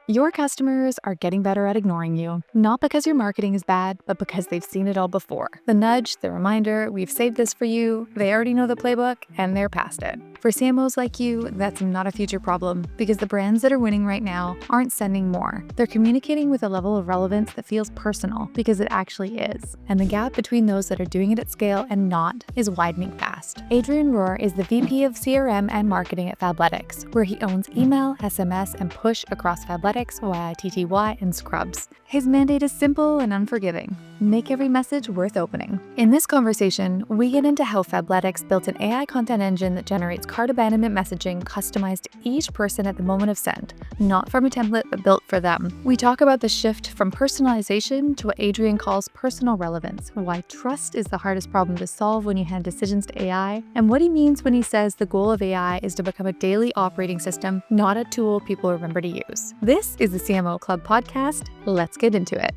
Your customers are getting better at ignoring you, not because your marketing is bad, but because they've seen it all before. The nudge, the reminder, we've saved this for you, they already know the playbook, and they're past it. For CMOs like you, that's not a future problem, because the brands that are winning right now aren't sending more. They're communicating with a level of relevance that feels personal, because it actually is. And the gap between those that are doing it at scale and not is widening fast. Adrian Rohr is the VP of CRM and Marketing at Fabletics, where he owns email, SMS, and push across Fabletics, YITTY, and Scrubs. His mandate is simple and unforgiving. Make every message worth opening. In this conversation, we get into how Fabletics built an AI content engine that generates cart abandonment messaging customized to each person at the moment of send, not from a template but built for them. We talk about the shift from personalization to what Adrian calls personal relevance, why trust is the hardest problem to solve when you hand decisions to AI, and what he means when he says the goal of AI is to become a daily operating system, not a tool people remember to use. This is the CMO Club podcast. Let's get into it.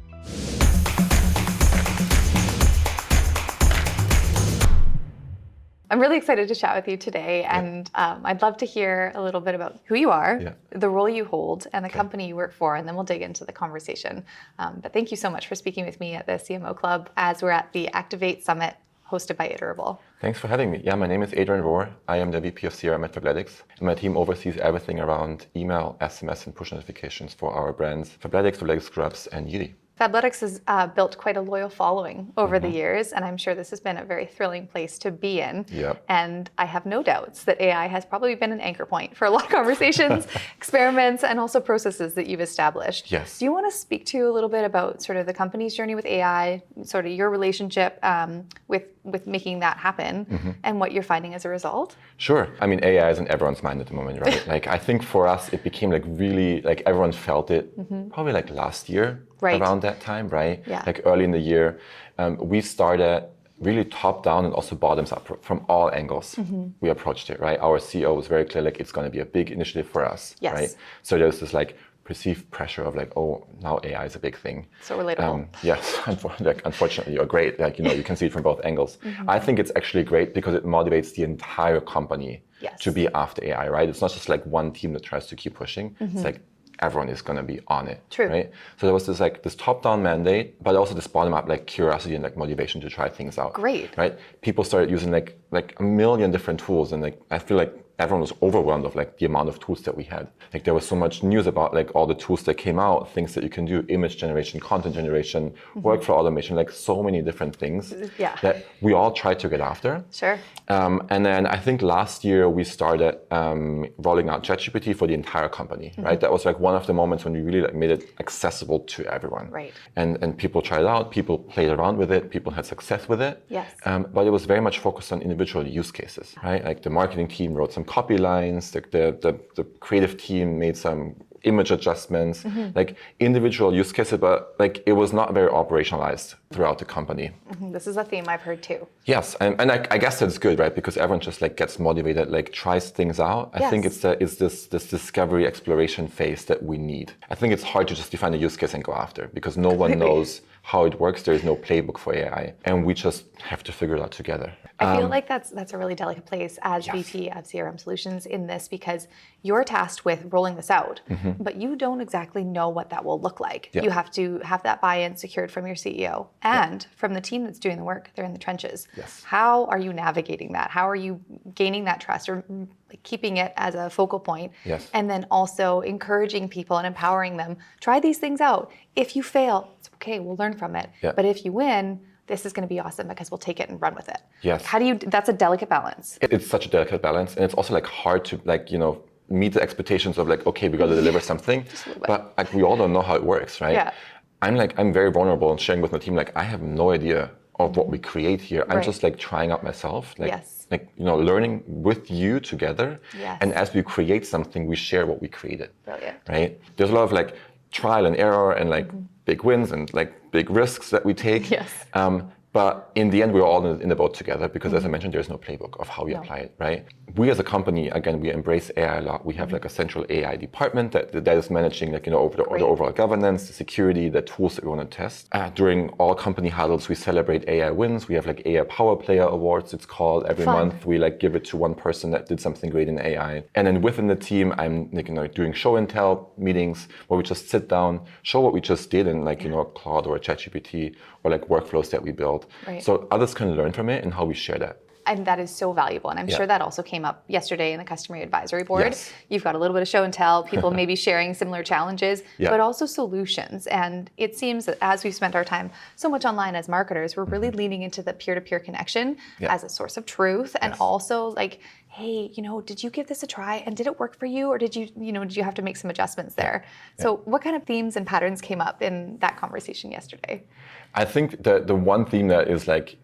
I'm really excited to chat with you today, and I'd love to hear a little bit about who you are, the role you hold, and the company you work for, and then we'll dig into the conversation. But thank you so much for speaking with me at the CMO Club as we're at the Activate Summit hosted by Adrian Rohr. Thanks for having me. Yeah, my name is Adrian Rohr. I am the VP of CRM at Fabletics. And my team oversees everything around email, SMS, and push notifications for our brands, Fabletics, Scrubs, and Yiddy. Fabletics has built quite a loyal following over the years, and I'm sure this has been a very thrilling place to be in. Yep. And I have no doubts that AI has probably been an anchor point for a lot of conversations, experiments, and also processes that you've established. Yes. Do you want to speak to a little bit about sort of the company's journey with AI, sort of your relationship with making that happen, and what you're finding as a result? Sure. I mean, AI is in everyone's mind at the moment, right? Like, I think for us, it became like really, like everyone felt it probably like last year. Right. Around that time, right? Yeah. Like early in the year, we started really top down and also bottoms up from all angles. We approached it, right? Our CEO was very clear, like it's going to be a big initiative for us, Yes. right? So there's this like perceived pressure of like, oh, now AI is a big thing. So relatable. Yes, unfortunately, you're great. Like, you know, you can see it from both angles. I think it's actually great because it motivates the entire company to be after AI, right? It's not just like one team that tries to keep pushing. It's like everyone is going to be on it. True. Right? So there was this like this top-down mandate, but also this bottom-up like curiosity and like motivation to try things out. Great. Right? People started using like a million different tools, and like I feel like everyone was overwhelmed of like the amount of tools that we had. Like there was so much news about like all the tools that came out, things that you can do, image generation, content generation, workflow automation, like so many different things that we all tried to get after. Sure. And then I think last year we started rolling out ChatGPT for the entire company, right? That was like one of the moments when we really like made it accessible to everyone. Right. And people tried it out, people played around with it, people had success with it. Yes. But it was very much focused on individual use cases, right? Like the marketing team wrote some copy lines, the creative team made some image adjustments, like individual use cases, but like it was not very operationalized throughout the company. This is a theme I've heard too. Yes, and I guess that's good, right? Because everyone just like gets motivated, like tries things out. I think it's this discovery exploration phase that we need. I think it's hard to just define a use case and go after because no one knows how it works. There is no playbook for AI, and we just have to figure it out together. I feel like that's a really delicate place as VP of CRM Solutions in this because you're tasked with rolling this out, but you don't exactly know what that will look like. You have to have that buy-in secured from your CEO and from the team that's doing the work. They're in the trenches. Yes. How are you navigating that? How are you gaining that trust or keeping it as a focal point? Yes. And then also encouraging people and empowering them. Try these things out. If you fail, it's okay. We'll learn from it. Yeah. But if you win, this is going to be awesome because we'll take it and run with it. Yes. How do you, that's a delicate balance. It's such a delicate balance, and it's also like hard to like, you know, meet the expectations of like, okay, we got to deliver something, but like we all don't know how it works, right? Yeah. I'm very vulnerable and sharing with my team, like I have no idea of what we create here. I'm just like trying out myself, like, like, you know, learning with you together. Yes. And as we create something, we share what we created. Brilliant. Right? There's a lot of like trial and error and like big wins and like big risks that we take. Yes. But in the end, we're all in the boat together because, as I mentioned, there's no playbook of how we apply it, right? We as a company, again, we embrace AI a lot. We have like a central AI department that is managing like, over the overall governance, the security, the tools that we want to test. During all company huddles, we celebrate AI wins. We have like AI Power Player Awards, it's called. Every month, we like give it to one person that did something great in AI. And then within the team, I'm doing show and tell meetings where we just sit down, show what we just did in like, Claude or ChatGPT or like workflows that we built. So others can learn from it and how we share that. And that is so valuable. And I'm sure that also came up yesterday in the customer advisory board. You've got a little bit of show and tell, people maybe sharing similar challenges, but also solutions. And it seems that as we've spent our time so much online as marketers, we're really leaning into the peer-to-peer connection as a source of truth. And also like, hey, did you give this a try and did it work for you? Or did you have to make some adjustments there? So what kind of themes and patterns came up in that conversation yesterday? I think the one theme that is like,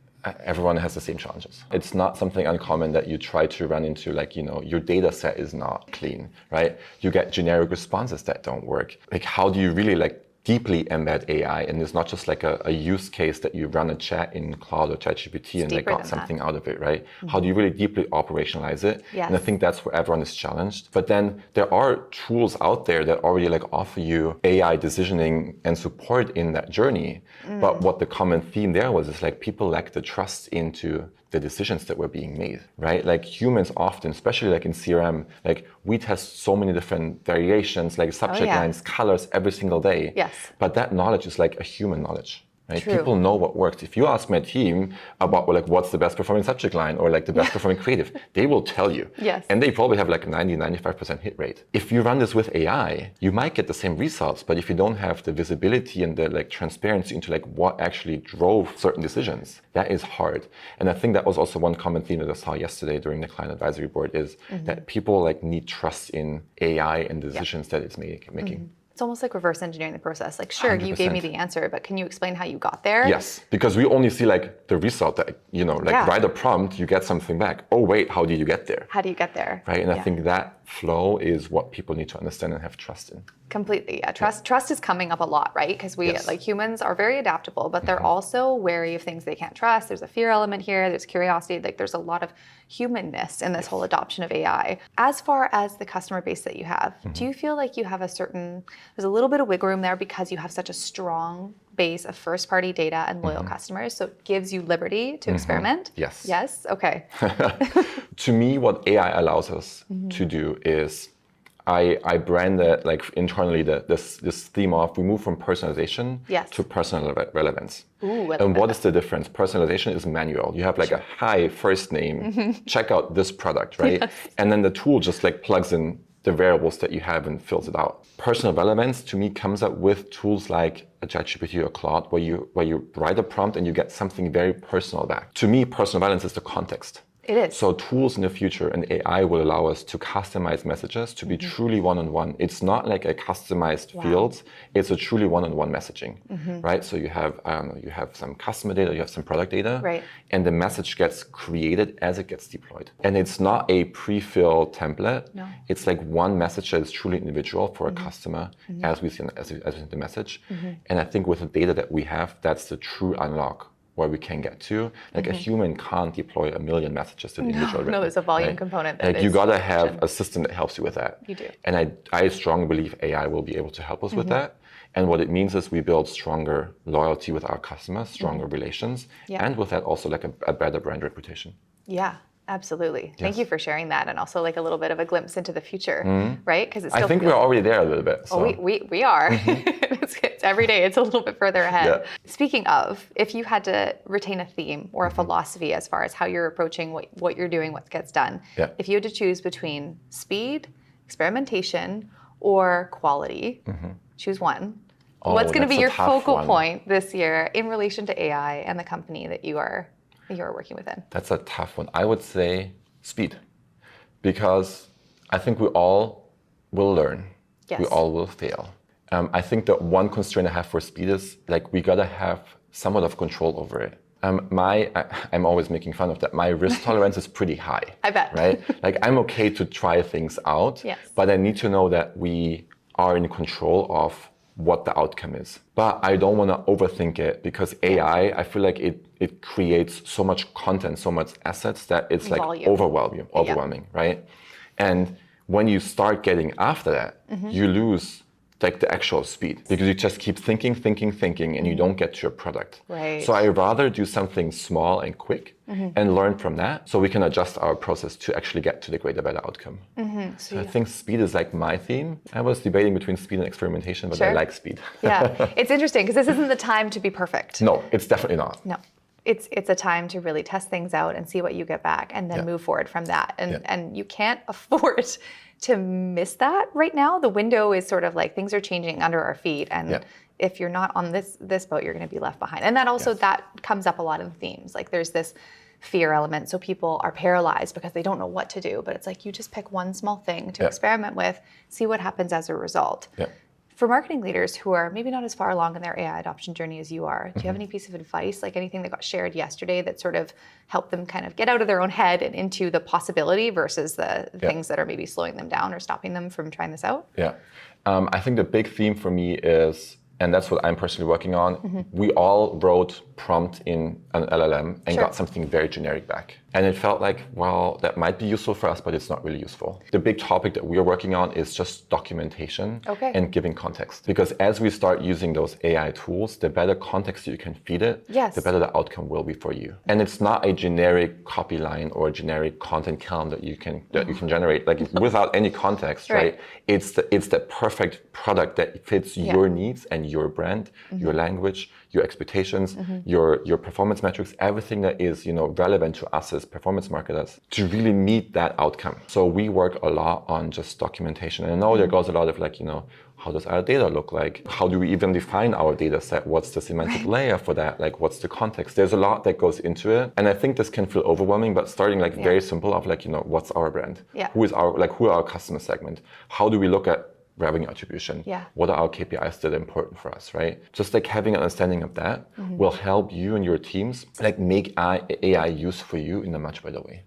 everyone has the same challenges. It's not something uncommon that you try to run into like, your data set is not clean, right? You get generic responses that don't work. Like how do you really like deeply embed AI? And it's not just like a use case that you run a chat in Claude or ChatGPT and like got something out of it, right? How do you really deeply operationalize it? And I think that's where everyone is challenged. But then there are tools out there that already like offer you AI decisioning and support in that journey. But what the common theme there was is like people lack the trust into the decisions that were being made, right? Like humans often, especially like in CRM, like we test so many different variations, like subject lines, colors every single day. But that knowledge is like a human knowledge. Right? People know what works. If you ask my team about like what's the best performing subject line or like the best performing creative, they will tell you. And they probably have like a 90-95% hit rate. If you run this with AI, you might get the same results, but if you don't have the visibility and the like transparency into like what actually drove certain decisions, that is hard. And I think that was also one common theme that I saw yesterday during the client advisory board is that people like need trust in AI and the decisions that it's making. It's almost like reverse engineering the process. Like, sure, 100%. You gave me the answer, but can you explain how you got there? Yes, because we only see like the result that, write a prompt, you get something back. Oh, wait, how did you get there? How do you get there? Right, and I think that flow is what people need to understand and have trust in. Completely, yeah. Trust is coming up a lot, right? Because we, like humans, are very adaptable, but they're also wary of things they can't trust. There's a fear element here, there's curiosity, like there's a lot of humanness in this whole adoption of AI. As far as the customer base that you have, do you feel like you have there's a little bit of wiggle room there because you have such a strong base of first-party data and loyal customers, so it gives you liberty to experiment? Yes. Yes? Okay. To me, what AI allows us to do is I brand it like internally this theme of we move from personalization to personal relevance. And what is the difference? Personalization is manual. You have like a hi first name, check out this product, right? And then the tool just like plugs in the variables that you have and fills it out. Personal relevance to me comes up with tools like a ChatGPT or Claude where you write a prompt and you get something very personal back. To me, personal relevance is the context. It is. So tools in the future and AI will allow us to customize messages to be truly one-on-one. It's not like a customized field. It's a truly one-on-one messaging, right? So you have some customer data, you have some product data, and the message gets created as it gets deployed. And it's not a pre-filled template. No. It's like one message that is truly individual for a customer as we see the message. And I think with the data that we have, that's the true unlock where we can get to. Like a human can't deploy 1 million messages to the individual. No, there's a volume component. Like you gotta have a system that helps you with that. You do. And I strongly believe AI will be able to help us with that. And what it means is we build stronger loyalty with our customers, stronger relations, and with that also like a better brand reputation. Yeah. Absolutely. Yes. Thank you for sharing that, and also like a little bit of a glimpse into the future, right? Because I think we're already there a little bit. So. Oh, we are. It's every day. It's a little bit further ahead. Yeah. Speaking of, if you had to retain a theme or a philosophy as far as how you're approaching what you're doing, what gets done, if you had to choose between speed, experimentation, or quality, choose one. What's going to be your focal point this year in relation to AI and the company that you're working within? That's a tough one. I would say speed, because I think we all will learn. Yes. We all will fail. I think the one constraint I have for speed is like we gotta have somewhat of control over it. I'm always making fun of that. My risk tolerance is pretty high. I bet. Right? Like I'm okay to try things out, but I need to know that we are in control of what the outcome is. But I don't want to overthink it, because AI, I feel like it creates so much content, so much assets that it's like overwhelming, right? And when you start getting after that, you lose like the actual speed, because you just keep thinking, and you don't get to your product. Right. So I rather do something small and quick and learn from that, so we can adjust our process to actually get to the greater, better outcome. So I think speed is like my theme. I was debating between speed and experimentation, but I like speed. Yeah, it's interesting because this isn't the time to be perfect. No, it's definitely not. No. It's a time to really test things out and see what you get back, and then move forward from that. And you can't afford to miss that right now. The window is sort of like things are changing under our feet, and if you're not on this boat, you're going to be left behind. And that also that comes up a lot in themes. Like there's this fear element, so people are paralyzed because they don't know what to do. But it's like you just pick one small thing to experiment with, see what happens as a result. For marketing leaders who are maybe not as far along in their AI adoption journey as you are, do you have any piece of advice, like anything that got shared yesterday that sort of helped them kind of get out of their own head and into the possibility versus the things that are maybe slowing them down or stopping them from trying this out? I think the big theme for me is, and that's what I'm personally working on, we all wrote prompt in an LLM and got something very generic back. And it felt like, well, that might be useful for us, but it's not really useful. The big topic that we are working on is just documentation and giving context. Because as we start using those AI tools, the better context you can feed it, the better the outcome will be for you. And it's not a generic copy line or a generic content count that you can generate, like without any context, right? It's the perfect product that fits your needs and your brand, your language, your expectations, your performance metrics, everything that is relevant to us as performance marketers to really meet that outcome. So we work a lot on just documentation. And I know there goes a lot of like, how does our data look like? How do we even define our data set? What's the semantic layer for that? Like, what's the context? There's a lot that goes into it. And I think this can feel overwhelming, but starting like very simple of like, what's our brand? Who are our customer segment? How do we look at revenue attribution? What are our KPIs that are important for us, right? Just like having an understanding of that will help you and your teams like make AI use for you in a much better way.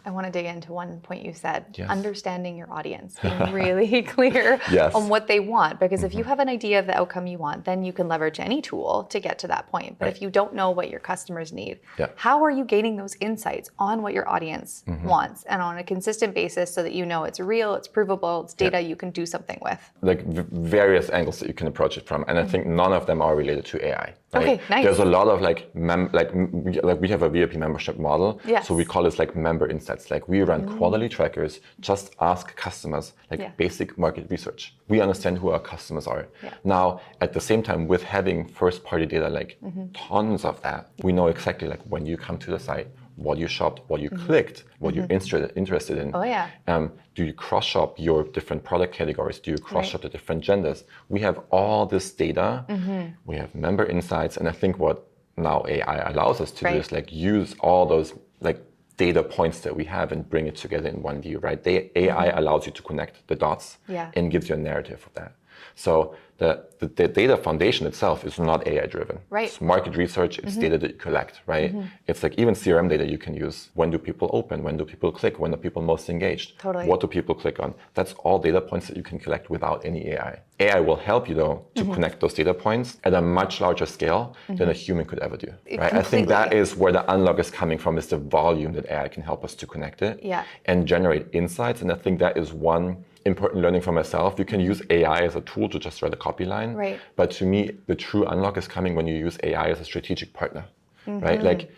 I want to dig into one point you said, understanding your audience, being really clear on what they want. Because if you have an idea of the outcome you want, then you can leverage any tool to get to that point. But if you don't know what your customers need, how are you gaining those insights on what your audience wants and on a consistent basis so that you know it's real, it's provable, it's data you can do something with? Like various angles that you can approach it from. And I think none of them are related to AI. Right? Okay, nice. There's a lot of we have a VIP membership model. So we call this like member insights. Like we run quality trackers, just ask customers like basic market research. We understand who our customers are. Now, at the same time, with having first party data, like tons of that, we know exactly like when you come to the site, what you shopped, what you clicked, what you're interested in. Do you cross shop your different product categories? Do you cross shop the different genders? We have all this data. We have member insights. And I think what now AI allows us to do is like use all those like data points that we have and bring it together in one view, right? The AI allows you to connect the dots and gives you a narrative of that. So the data foundation itself is not AI driven. It's market research, it's data that you collect, right? It's like even CRM data you can use. When do people open? When do people click? When are people most engaged? What do people click on? That's all data points that you can collect without any AI. AI will help you though to connect those data points at a much larger scale than a human could ever do, right? I think that is where the unlock is coming from, is the volume that AI can help us to connect it and generate insights. And I think that is one important learning for myself. You can use AI as a tool to just write a copy line. But to me, the true unlock is coming when you use AI as a strategic partner, right? Like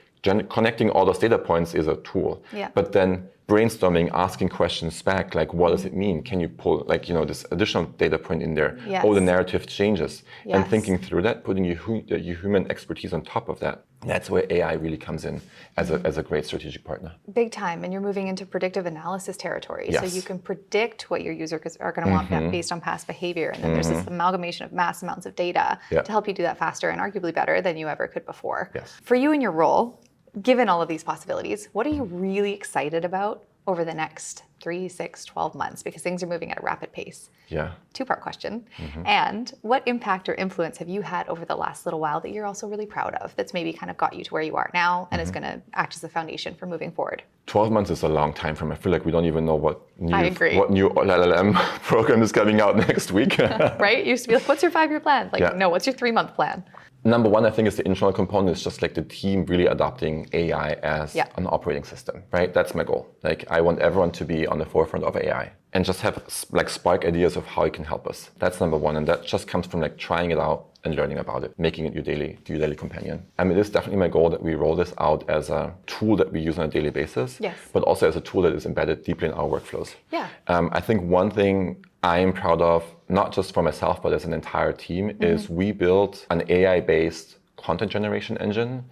connecting all those data points is a tool, but then brainstorming, asking questions back, like what does it mean? Can you pull like, this additional data point in there? Oh, the narrative changes. And thinking through that, putting your human expertise on top of that. That's where AI really comes in as a great strategic partner. Big time. And you're moving into predictive analysis territory. So you can predict what your users are going to want based on past behavior. And then there's this amalgamation of mass amounts of data to help you do that faster and arguably better than you ever could before. For you in your role, given all of these possibilities, what are you really excited about over the next 3, 6, 12 months? Because things are moving at a rapid pace. Yeah. Two-part question. And what impact or influence have you had over the last little while that you're also really proud of, that's maybe kind of got you to where you are now and is going to act as a foundation for moving forward? 12 months is a long time frame. I feel like we don't even know what new LLM program is coming out next week. Right? It used to be like, what's your 5-year plan? Like, no, what's your 3-month plan? Number one, I think, is the internal component is just like the team really adopting AI as an operating system, right? That's my goal. Like, I want everyone to be on the forefront of AI and just have like spark ideas of how it can help us. That's number one. And that just comes from like trying it out and learning about it, making it your daily companion. I mean, it is definitely my goal that we roll this out as a tool that we use on a daily basis, but also as a tool that is embedded deeply in our workflows. I think one thing I'm proud of, not just for myself, but as an entire team, is we built an AI-based content generation engine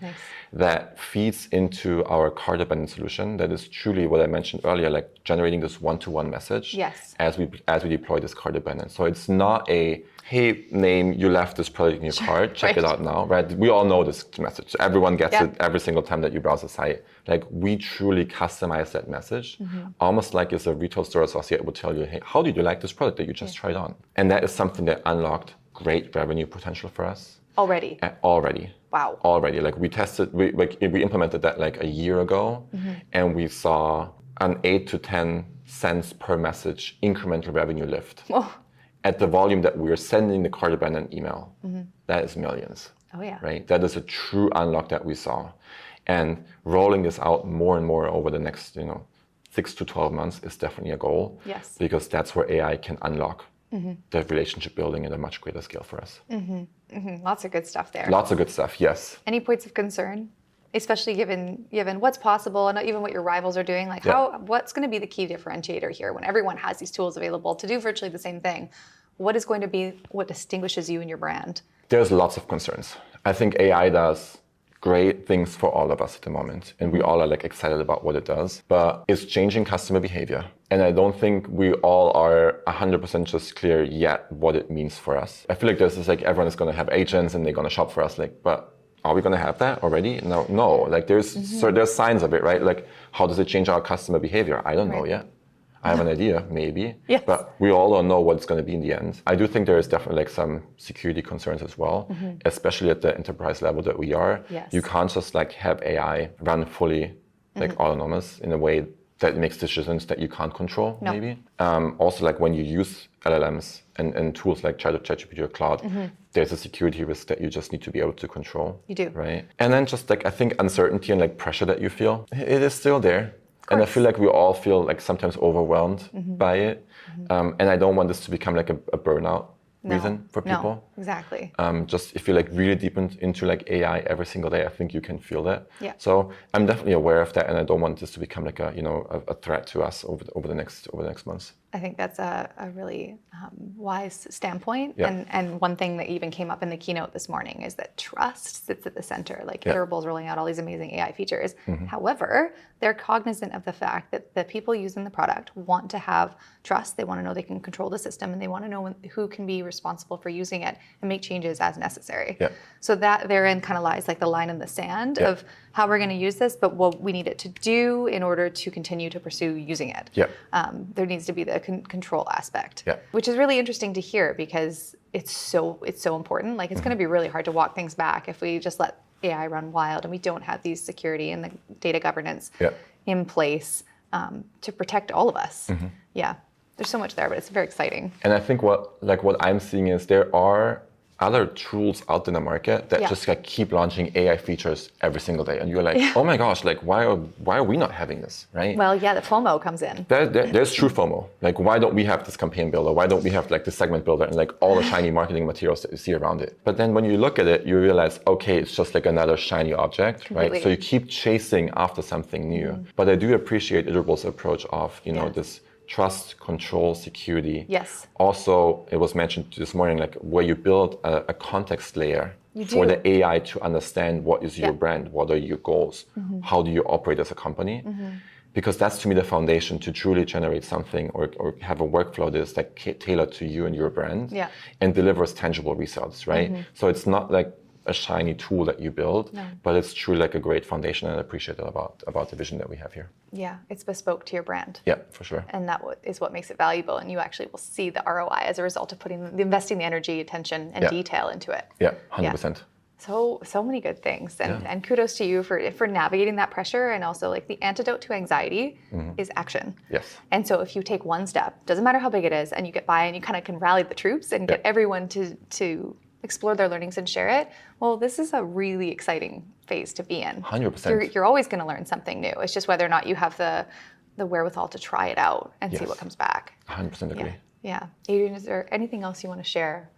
that feeds into our cart abandonment solution. That is truly what I mentioned earlier, like generating this one-to-one message as we deploy this cart abandonment. So it's not a, hey, name, you left this product in your cart, check it out now, right? We all know this message. Everyone gets it every single time that you browse a site. Like, we truly customize that message, almost like as a retail store associate would tell you, hey, how did you like this product that you just tried on? And that is something that unlocked great revenue potential for us. Already? Already. Wow. Already. Like, we tested, we implemented that like a year ago, and we saw an 8 to 10 cents per message incremental revenue lift. At the volume that we're sending the cart abandonment email. That is millions. Oh yeah. Right? That is a true unlock that we saw. And rolling this out more and more over the next, 6 to 12 months is definitely a goal. Yes. Because that's where AI can unlock the relationship building at a much greater scale for us. Lots of good stuff there. Lots of good stuff, yes. Any points of concern? Especially given what's possible and even what your rivals are doing, like what's going to be the key differentiator here when everyone has these tools available to do virtually the same thing? What is going to be what distinguishes you and your brand? There's lots of concerns. I think AI does great things for all of us at the moment, and we all are like excited about what it does, but it's changing customer behavior. And I don't think we all are 100% just clear yet what it means for us. I feel like there's this like everyone is going to have agents and they're going to shop for us, like, but are we going to have that already? No. Like there's signs of it, right? Like, how does it change our customer behavior? I don't know yet. I have an idea, maybe, but we all don't know what it's going to be in the end. I do think there is definitely like some security concerns as well, especially at the enterprise level that we are. You can't just like have AI run fully like autonomous in a way that makes decisions that you can't control, maybe. Also, like when you use LLMs and tools like ChatGPT or Cloud, there's a security risk that you just need to be able to control. You do. Right? And then just like, I think uncertainty and like pressure that you feel, it is still there. And I feel like we all feel like sometimes overwhelmed by it. And I don't want this to become like a burnout reason for people. No, exactly. Just if you like really deep into like AI every single day, I think you can feel that. So I'm definitely aware of that, and I don't want this to become like a threat to us over the next months. I think that's a really wise standpoint. And one thing that even came up in the keynote this morning is that trust sits at the center. Like Iterable's rolling out all these amazing AI features. However, they're cognizant of the fact that the people using the product want to have trust. They want to know they can control the system, and they want to know who can be responsible for using it and make changes as necessary. So that therein kind of lies like the line in the sand of how we're going to use this, but what we need it to do in order to continue to pursue using it. There needs to be the control aspect, which is really interesting to hear because it's so important. Like it's going to be really hard to walk things back if we just let AI run wild and we don't have these security and the data governance in place to protect all of us. There's so much there, but it's very exciting. And I think what I'm seeing is there are other tools out in the market that just like keep launching AI features every single day, and you're like, oh my gosh, like why are we not having this, right? Well, the FOMO comes in. There's true FOMO. Like, why don't we have this campaign builder? Why don't we have like the segment builder and like all the shiny marketing materials that you see around it? But then when you look at it, you realize, okay, it's just like another shiny object, right? So you keep chasing after something new. But I do appreciate Iterable's approach of this trust, control, security. Also, it was mentioned this morning, like where you build a context layer for the AI to understand what is your brand, what are your goals, how do you operate as a company? Because that's to me the foundation to truly generate something or have a workflow that is like tailored to you and your brand and delivers tangible results, right? So it's not like a shiny tool that you build, but it's truly like a great foundation, and I appreciate that about the vision that we have here. Yeah, it's bespoke to your brand. Yeah, for sure. And that is what makes it valuable, and you actually will see the ROI as a result of investing the energy, attention, and detail into it. Yeah, 100%. So many good things, and kudos to you for navigating that pressure, and also like the antidote to anxiety is action. Yes. And so if you take one step, doesn't matter how big it is, and you get by and you kind of can rally the troops and get everyone to explore their learnings and share it, well, this is a really exciting phase to be in. 100%. You're always going to learn something new. It's just whether or not you have the wherewithal to try it out and see what comes back. 100% agree. Yeah. Adrian, is there anything else you want to share?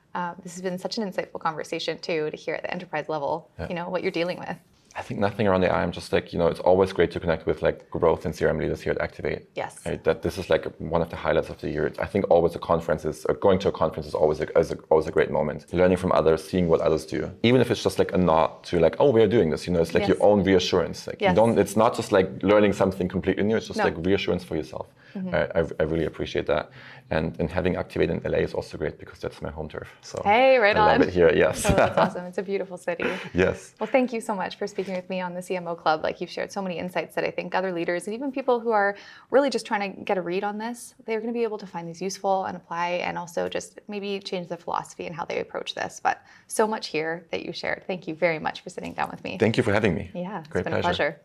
This has been such an insightful conversation too, to hear at the enterprise level, what you're dealing with. I think nothing around AI. I'm just like, it's always great to connect with like growth and CRM leaders here at Activate. Yes. Right? That this is like one of the highlights of the year. I think always going to a conference is always a great moment. Learning from others, seeing what others do. Even if it's just like a nod to like, oh, we are doing this. It's like your own reassurance. Like it's not just like learning something completely new. It's just like reassurance for yourself. I really appreciate that. And having Activate in LA is also great because that's my home turf. So hey, right on. I love it here. Yes. Oh, that's awesome. It's a beautiful city. Yes. Well, thank you so much for speaking with me on the CMO Club. Like, you've shared so many insights that I think other leaders and even people who are really just trying to get a read on this, they're going to be able to find these useful and apply, and also just maybe change their philosophy and how they approach this. But so much here that you shared. Thank you very much for sitting down with me. Thank you for having me. Yeah, it's Great been a pleasure.